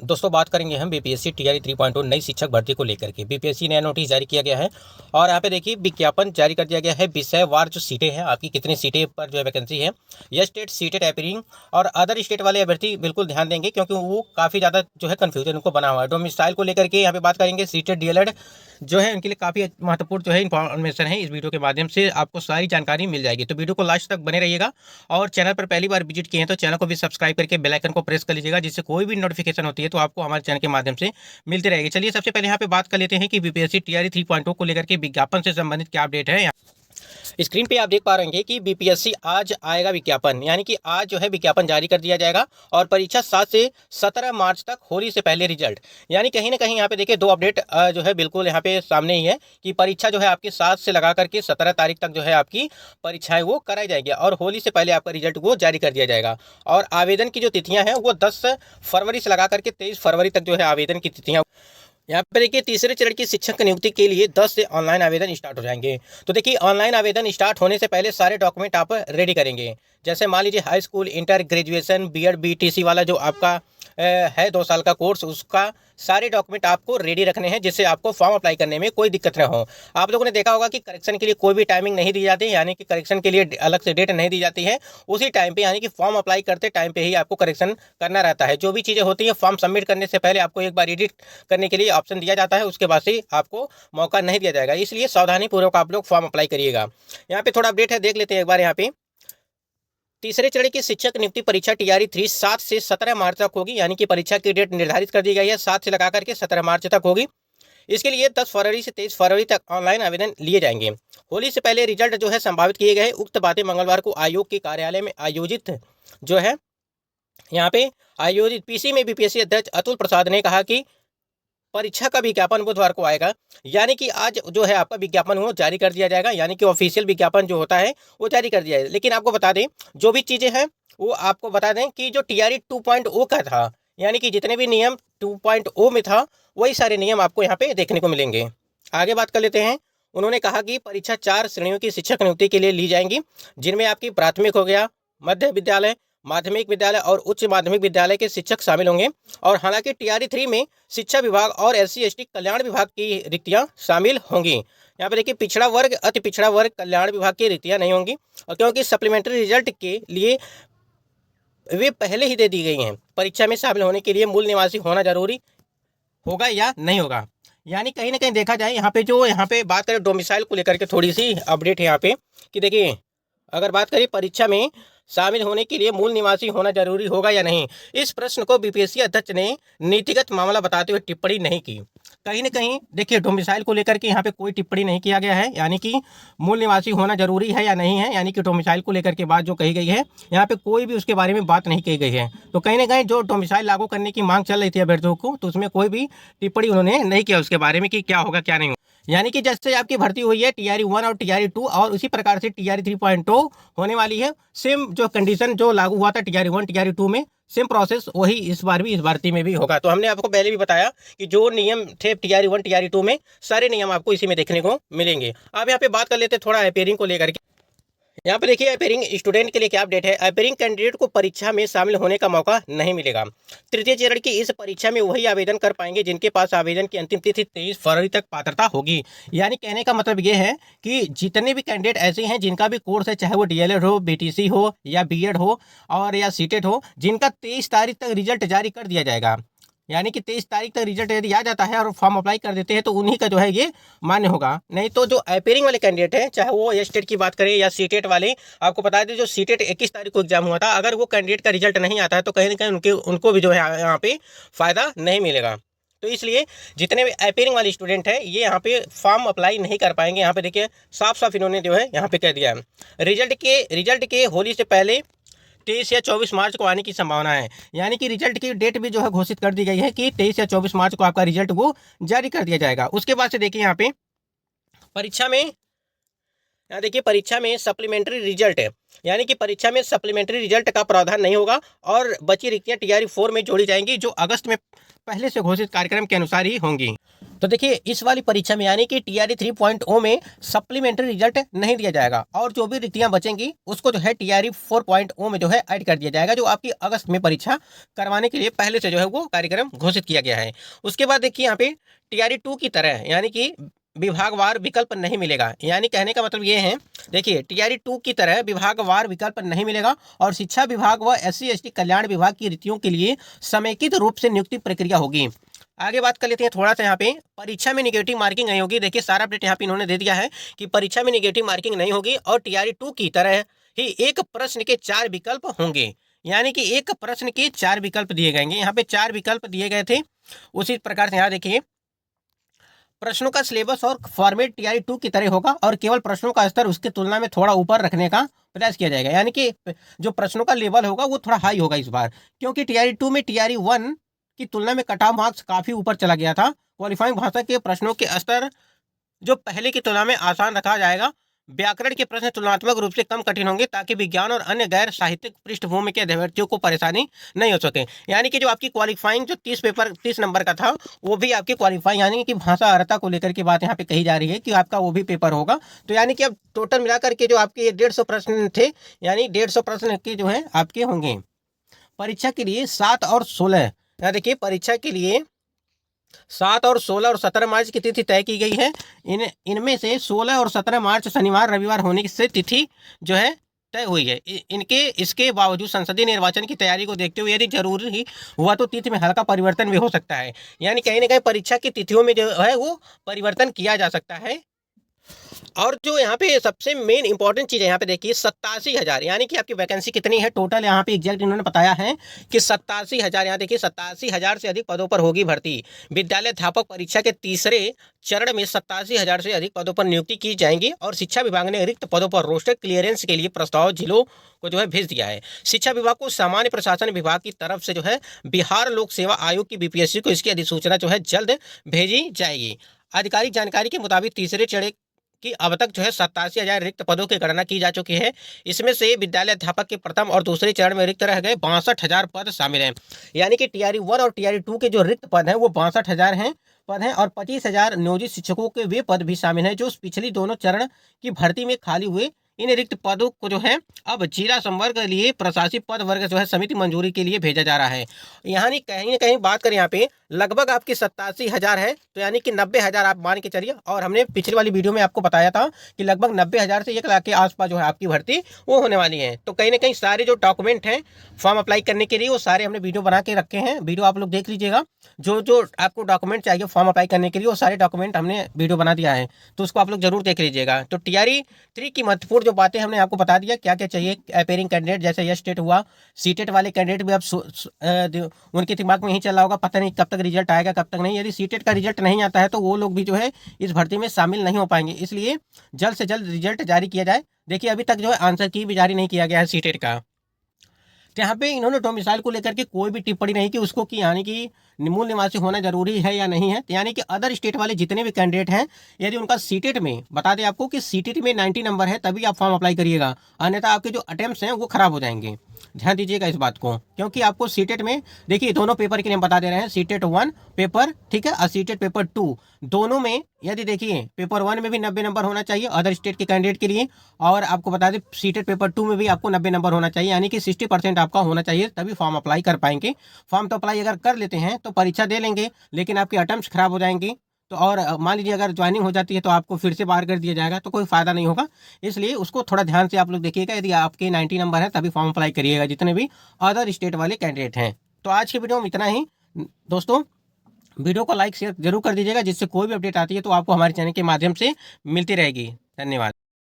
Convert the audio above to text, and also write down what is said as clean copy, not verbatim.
दोस्तों बात करेंगे हम बीपीएससी टीआरई 3.0 नई शिक्षक भर्ती को लेकर के। बीपीएससी नया नोटिस जारी किया गया है और यहाँ पे देखिए विज्ञापन जारी कर दिया गया है। विषयवार जो सीटें हैं, आपकी कितनी सीटें पर जो है वैकेंसी है, यह स्टेट सीटेड अपीयरिंग और अदर स्टेट वाले अभ्यर्थी बिल्कुल ध्यान देंगे क्योंकि वो काफ़ी ज़्यादा जो है कन्फ्यूजन उनको बना हुआ है। डोमिसाइल को लेकर के यहाँ पे बात करेंगे। सीटेड डीएलएड जो है उनके लिए काफ़ी महत्वपूर्ण जो है इन्फॉर्मेशन है। इस वीडियो के माध्यम से आपको सारी जानकारी मिल जाएगी, तो वीडियो को लास्ट तक बने रहिएगा। और चैनल पर पहली बार विजिट किए हैं तो चैनल को भी सब्सक्राइब करके बेल आइकन को प्रेस कर लीजिएगा, जिससे कोई भी नोटिफिकेशन होती है तो आपको हमारे चैनल के माध्यम से मिलती रहेगी। चलिए सबसे पहले यहाँ पे बात कर लेते हैं कि बीपीएससी टीआरई 3.0 को लेकर के विज्ञापन से संबंधित क्या अपडेट है। स्क्रीन पे आप देख पा रहे हैं कि बीपीएससी आज आएगा विज्ञापन, यानी कि आज जो है विज्ञापन जारी कर दिया जाएगा और परीक्षा 7 से 17 मार्च तक, होली से पहले रिजल्ट। यानी कहीं ना कहीं यहाँ पे देखिए दो अपडेट जो है बिल्कुल यहाँ पे सामने ही है कि परीक्षा जो है आपकी 7 से लगा करके 17 तारीख तक जो है आपकी परीक्षाएं वो कराई जाएगी और होली से पहले आपका रिजल्ट वो जारी कर दिया जाएगा। और आवेदन की जो तिथियां हैं वो 10 फरवरी से लगा करके 23 फरवरी तक जो है आवेदन की तिथियां। यहाँ पर देखिए तीसरे चरण की शिक्षक नियुक्ति के लिए 10 से ऑनलाइन आवेदन स्टार्ट हो जाएंगे। तो देखिए ऑनलाइन आवेदन स्टार्ट होने से पहले सारे डॉक्यूमेंट आप रेडी करेंगे। जैसे मान लीजिए high school, inter, graduation, BEd, BTC वाला जो आपका है 2 साल का कोर्स, उसका सारे डॉक्यूमेंट आपको रेडी रखने हैं, जिससे आपको फॉर्म अप्लाई करने में कोई दिक्कत ना हो। आप लोगों ने देखा होगा कि करेक्शन के लिए कोई भी टाइमिंग नहीं दी जाती, यानी कि करेक्शन के लिए अलग से डेट नहीं दी जाती है। उसी टाइम पे यानी कि फॉर्म अप्लाई करते टाइम पे ही आपको करेक्शन करना रहता है। जो भी चीज़ें होती हैं फॉर्म सबमिट करने से पहले आपको एक बार एडिट करने के लिए ऑप्शन दिया जाता है, उसके बाद से आपको मौका नहीं दिया जाएगा। इसलिए सावधानी पूर्वक आप लोग फॉर्म अप्लाई करिएगा। यहाँ पे थोड़ा अपडेट है, देख लेते हैं एक बार। यहाँ पे तीसरे चरण की शिक्षक नियुक्ति परीक्षा टीआरई 3 7 से 17 मार्च तक होगी, यानी कि परीक्षा की डेट निर्धारित कर दी गई है 7 से लगा करके 17 मार्च तक होगी। इसके लिए 10 फरवरी से 23 फरवरी तक ऑनलाइन आवेदन लिए जाएंगे। होली से पहले रिजल्ट जो है संभावित किए गए। उक्त बातें मंगलवार को आयोग के कार्यालय में आयोजित जो है यहाँ पे आयोजित पीसी में बीपीएससी अध्यक्ष अतुल प्रसाद ने कहा कि परीक्षा का विज्ञापन बुधवार को आएगा, यानी कि आज जो है आपका विज्ञापन वो जारी कर दिया जाएगा, यानी कि ऑफिशियल विज्ञापन जो होता है वो जारी कर दिया जाएगा। लेकिन आपको बता दें जो भी चीज़ें हैं वो आपको बता दें कि जो टीआरई 2.0 का था, यानी कि जितने भी नियम 2.0 में था वही सारे नियम आपको यहाँ पे देखने को मिलेंगे। आगे बात कर लेते हैं। उन्होंने कहा कि परीक्षा 4 श्रेणियों की शिक्षक नियुक्ति के लिए ली जाएंगी, जिनमें आपकी प्राथमिक हो गया, मध्य विद्यालय, माध्यमिक विद्यालय और उच्च माध्यमिक विद्यालय के शिक्षक शामिल होंगे। और हालांकि टीआरई 3 में शिक्षा विभाग और SC/ST कल्याण विभाग की रिक्तियां शामिल होंगी। यहाँ पे देखिए पिछड़ा वर्ग, अति पिछड़ा वर्ग, कल्याण विभाग की रिक्तियां नहीं होंगी, और क्योंकि सप्लीमेंट्री रिजल्ट के लिए वे पहले ही दे दी गई हैं। परीक्षा में शामिल होने के लिए मूल निवासी होना जरूरी होगा या नहीं होगा। यानी कहीं ना कहीं देखा जाए यहाँ पे बात करें डोमिसाइल को लेकर के थोड़ी सी अपडेट है यहाँ पे कि देखिए अगर बात करें परीक्षा में शामिल होने के लिए मूल निवासी होना जरूरी होगा या नहीं, इस प्रश्न को बीपीएससी अध्यक्ष ने नीतिगत मामला बताते हुए टिप्पणी नहीं की। कहीं ना कहीं देखिए डोमिसाइल को लेकर के यहाँ पे कोई टिप्पणी नहीं किया गया है, यानी कि मूल निवासी होना जरूरी है या नहीं है, यानी कि डोमिसाइल को लेकर के बात जो कही गई है यहाँ पे कोई भी उसके बारे में बात नहीं की गई है। तो कहीं ना कहीं जो डोमिसाइल लागू करने की मांग चल रही थी अभ्यर्थियों को, तो उसमें कोई भी टिप्पणी उन्होंने नहीं किया उसके बारे में कि क्या होगा क्या नहीं होगा। यानी कि जैसे आपकी भर्ती हुई है टीआरई 1 और टीआरई 2 और उसी प्रकार से टीआरई 3.0 होने वाली है। सेम जो कंडीशन जो लागू हुआ था टीआरई 1 टीआरई 2 में, सेम प्रोसेस वही इस बार भी, इस भर्ती में भी होगा। तो हमने आपको पहले भी बताया कि जो नियम थे टीआरई 1 टीआरई 2 में, सारे नियम आपको इसी में देखने को मिलेंगे। अब यहाँ पे बात कर लेते हैं थोड़ा अपीयरिंग को लेकर के। यहाँ पे देखिए अपीयरिंग स्टूडेंट के लिए क्या अपडेट है। अपीयरिंग कैंडिडेट को परीक्षा में शामिल होने का मौका नहीं मिलेगा। तृतीय चरण की इस परीक्षा में वही आवेदन कर पाएंगे जिनके पास आवेदन की अंतिम तिथि 23 फरवरी तक पात्रता होगी। यानी कहने का मतलब ये है कि जितने भी कैंडिडेट ऐसे हैं जिनका भी कोर्स है, चाहे वो डीएलएड हो, बीटीसी हो या बीएड हो और या सीटेट हो, जिनका 23 तारीख तक रिजल्ट जारी कर दिया जाएगा। यानी कि 23 तारीख तक रिजल्ट यदि आ जाता है और फॉर्म अप्लाई कर देते हैं तो उन्हीं का जो है ये मान्य होगा। नहीं तो जो अपीयरिंग वाले कैंडिडेट हैं, चाहे वो स्टेट की बात करें या सीटेट वाले, आपको बता दें जो सीटेट 21 तारीख को एग्जाम हुआ था, अगर वो कैंडिडेट का रिजल्ट नहीं आता है तो कहीं ना कहीं उनको भी जो है यहाँ पे फ़ायदा नहीं मिलेगा। तो इसलिए जितने भी अपीयरिंग वाले स्टूडेंट हैं ये यहाँ पे फॉर्म अप्लाई नहीं कर पाएंगे। यहाँ पे देखिए साफ साफ इन्होंने जो है यहाँ पे कह दिया है रिजल्ट के होली से पहले 23 या 24 मार्च को आने की संभावना है। यानी कि रिजल्ट की डेट भी जो है घोषित कर दी गई है कि 23 या 24 मार्च को आपका रिजल्ट वो जारी कर दिया जाएगा। उसके बाद से देखिए यहाँ पे परीक्षा में यहाँ देखिए परीक्षा में सप्लीमेंट्री रिजल्ट है, यानी कि परीक्षा में सप्लीमेंट्री रिजल्ट का प्रावधान नहीं होगा और बची रिक्तियां टीआरई 4 में जोड़ी जाएंगी, जो अगस्त में पहले से घोषित कार्यक्रम के अनुसार ही होंगी। तो देखिए इस वाली परीक्षा में यानी कि टीआरई 3.0 में सप्लीमेंट्री रिजल्ट नहीं दिया जाएगा और जो भी रिक्तियां बचेंगी उसको जो है टीआरई 4.0 में जो है ऐड कर दिया जाएगा, जो आपकी अगस्त में परीक्षा करवाने के लिए पहले से जो है वो कार्यक्रम घोषित किया गया है। उसके बाद देखिए यहाँ पे टीआरई 2 की तरह यानी कि विभागवार विकल्प नहीं मिलेगा, यानी कहने का मतलब ये है, देखिए टीआरई 2 की तरह विभागवार विकल्प नहीं मिलेगा और शिक्षा विभाग व SC/ST कल्याण विभाग की रिक्तियों के लिए समेकित रूप से नियुक्ति प्रक्रिया होगी। आगे बात कर लेते हैं थोड़ा सा यहाँ पे, परीक्षा में निगेटिव मार्किंग नहीं होगी। देखिए सारा अपडेट यहाँ पे इन्होंने दे दिया है कि परीक्षा में निगेटिव मार्किंग नहीं होगी और टीआरई 2 की तरह ही एक प्रश्न के 4 विकल्प होंगे, यानी कि एक प्रश्न के 4 विकल्प दिए गए। यहाँ पे 4 विकल्प दिए गए थे। उसी प्रकार से यहाँ देखिए प्रश्नों का सिलेबस और फॉर्मेट टीआरई 2 की तरह होगा और केवल प्रश्नों का स्तर उसकी तुलना में थोड़ा ऊपर रखने का प्रयास किया जाएगा, यानी कि जो प्रश्नों का लेवल होगा वो थोड़ा हाई होगा इस बार, क्योंकि टीआरई 2 में टीआरई 1 की तुलना में कट ऑफ मार्क्स काफी ऊपर चला गया था। क्वालिफाइंग भाषा के प्रश्नों के स्तर जो पहले की तुलना में आसान रखा जाएगा। व्याकरण के प्रश्न तुलनात्मक रूप से कम कठिन होंगे ताकि विज्ञान और अन्य गैर साहित्यिक पृष्ठभूमि के अभ्यर्थियों को परेशानी नहीं हो सके, यानी कि जो आपकी क्वालिफाइंग जो 30 नंबर का था वो भी आपकी क्वालिफाइंग यानी कि भाषा अर्हता को लेकर के बात यहाँ पे कही जा रही है कि आपका वो भी पेपर होगा। तो यानी कि अब टोटल मिलाकर के जो आपके 150 प्रश्न थे, यानी 150 प्रश्न के जो है आपके होंगे। परीक्षा के लिए 7 और 16, यहाँ देखिए परीक्षा के लिए 7 और 16 और 17 मार्च की तिथि तय की गई है। इनमें से 16 और 17 मार्च शनिवार रविवार होने से तिथि जो है तय हुई है। इसके बावजूद संसदीय निर्वाचन की तैयारी को देखते हुए यदि जरूरी ही हुआ तो तिथि में हल्का परिवर्तन भी हो सकता है, यानी कहीं ना कहीं परीक्षा की तिथियों में जो है वो परिवर्तन किया जा सकता है। और जो यहाँ पे सबसे मेन इंपॉर्टेंट चीज़ है यहाँ पे देखिए 87,000, यानी कि आपकी वैकेंसी कितनी है टोटल यहाँ पे एग्जैक्ट इन्होंने बताया है कि 87,000, यहाँ देखिए 87,000 से अधिक पदों पर होगी भर्ती। विद्यालय अध्यापक परीक्षा के तीसरे चरण में 87,000 से अधिक पदों पर नियुक्ति की जाएंगी और शिक्षा विभाग ने रिक्त पदों पर रोस्टर क्लियरेंस के लिए प्रस्ताव जिलों को जो है भेज दिया है। शिक्षा विभाग को सामान्य प्रशासन विभाग की तरफ से जो है बिहार लोक सेवा आयोग की BPSC को इसकी अधिसूचना जो है जल्द भेजी जाएगी। आधिकारिक जानकारी के मुताबिक तीसरे चरण कि अब तक जो है 87,000 रिक्त पदों की गणना की जा चुकी है। इसमें से विद्यालय अध्यापक के प्रथम और दूसरे चरण में रिक्त रह गए 62,000 पद शामिल हैं, यानी कि टीआरई 1 और टीआरई 2 के जो रिक्त पद हैं वो 62,000 हैं पद हैं और 25,000 नियोजित शिक्षकों के वे पद भी शामिल हैं जो पिछली दोनों चरण की भर्ती में खाली हुए। इन रिक्त पदों को जो है अब जिला संवर्ग के लिए प्रशासनिक पद वर्ग जो है समिति मंजूरी के लिए भेजा जा रहा है। यहाँ ना कहीं बात करें यहाँ पे लगभग आपकी 87,000 है, तो यानी कि 90,000 आप मान के चलिए। और हमने पिछली वाली वीडियो में आपको बताया था कि लगभग 90,000 से 1 लाख के आसपास जो है आपकी भर्ती वो होने वाली है। तो कहीं ना कहीं सारे जो डॉक्यूमेंट हैं फॉर्म अप्लाई करने के लिए वो सारे हमने वीडियो बना के रखे हैं, वीडियो आप लोग देख लीजिएगा। जो जो आपको डॉक्यूमेंट चाहिए फॉर्म अप्लाई करने के लिए वो सारे डॉक्यूमेंट हमने वीडियो बना दिया है, तो उसको आप लोग जरूर देख लीजिएगा। तो टीआरई 3 की महत्वपूर्ण जो बातें हमने आपको बता दिया, क्या क्या चाहिए अपेयरिंग कैंडिडेट, जैसे यस टेट हुआ, सीटेट वाले कैंडिडेट भी अब उनके दिमाग में ही चल रहा होगा पता नहीं कब तक रिजल्ट आएगा कब तक नहीं। यदि सीटेट का रिजल्ट नहीं आता है तो वो लोग भी जो है इस भर्ती में शामिल नहीं हो पाएंगे, इसलिए जल्द से जल्द रिजल्ट जारी किया जाए। देखिए अभी तक जो है आंसर की भी जारी नहीं किया गया है सीटेट का। तो यहाँ पे इन्होंने डोमिसाइल को लेकर के कोई भी टिप्पणी नहीं की उसको कि यानी कि मूल निवासी होना जरूरी है या नहीं है, यानी कि अदर स्टेट वाले जितने भी कैंडिडेट हैं यदि उनका सीटेट में बता दें आपको कि सीटेट में 90 नंबर है तभी आप फॉर्म अप्लाई करिएगा, अन्यथा आपके जो अटेम्प्ट्स हैं वो खराब हो जाएंगे। ध्यान दीजिएगा इस बात को, क्योंकि आपको सीटेट में देखिए दोनों पेपर के लिए बता दे रहे हैं, सीटेट 1 पेपर ठीक है और सीटेट पेपर 2 दोनों में यदि देखिए पेपर 1 में भी 90 नंबर होना चाहिए अदर स्टेट के कैंडिडेट के लिए, और आपको बता दें सीटेट पेपर 2 में भी आपको 90 नंबर होना चाहिए, यानी कि 60% आपका होना चाहिए तभी फॉर्म अप्लाई कर पाएंगे। फॉर्म तो अप्लाई अगर कर लेते हैं तो परीक्षा दे लेंगे लेकिन आपके अटेम्प्ट्स खराब हो जाएंगी, तो और मान लीजिए अगर ज्वाइनिंग हो जाती है तो आपको फिर से बाहर कर दिया जाएगा, तो कोई फायदा नहीं होगा। इसलिए उसको थोड़ा ध्यान से आप लोग देखिएगा, यदि आपके 90 नंबर है तभी फॉर्म अप्लाई करिएगा जितने भी अदर स्टेट वाले कैंडिडेट हैं। तो आज की वीडियो में इतना ही दोस्तों, वीडियो को लाइक शेयर जरूर कर दीजिएगा, जिससे कोई भी अपडेट आती है तो आपको हमारे चैनल के माध्यम से मिलती रहेगी। धन्यवाद।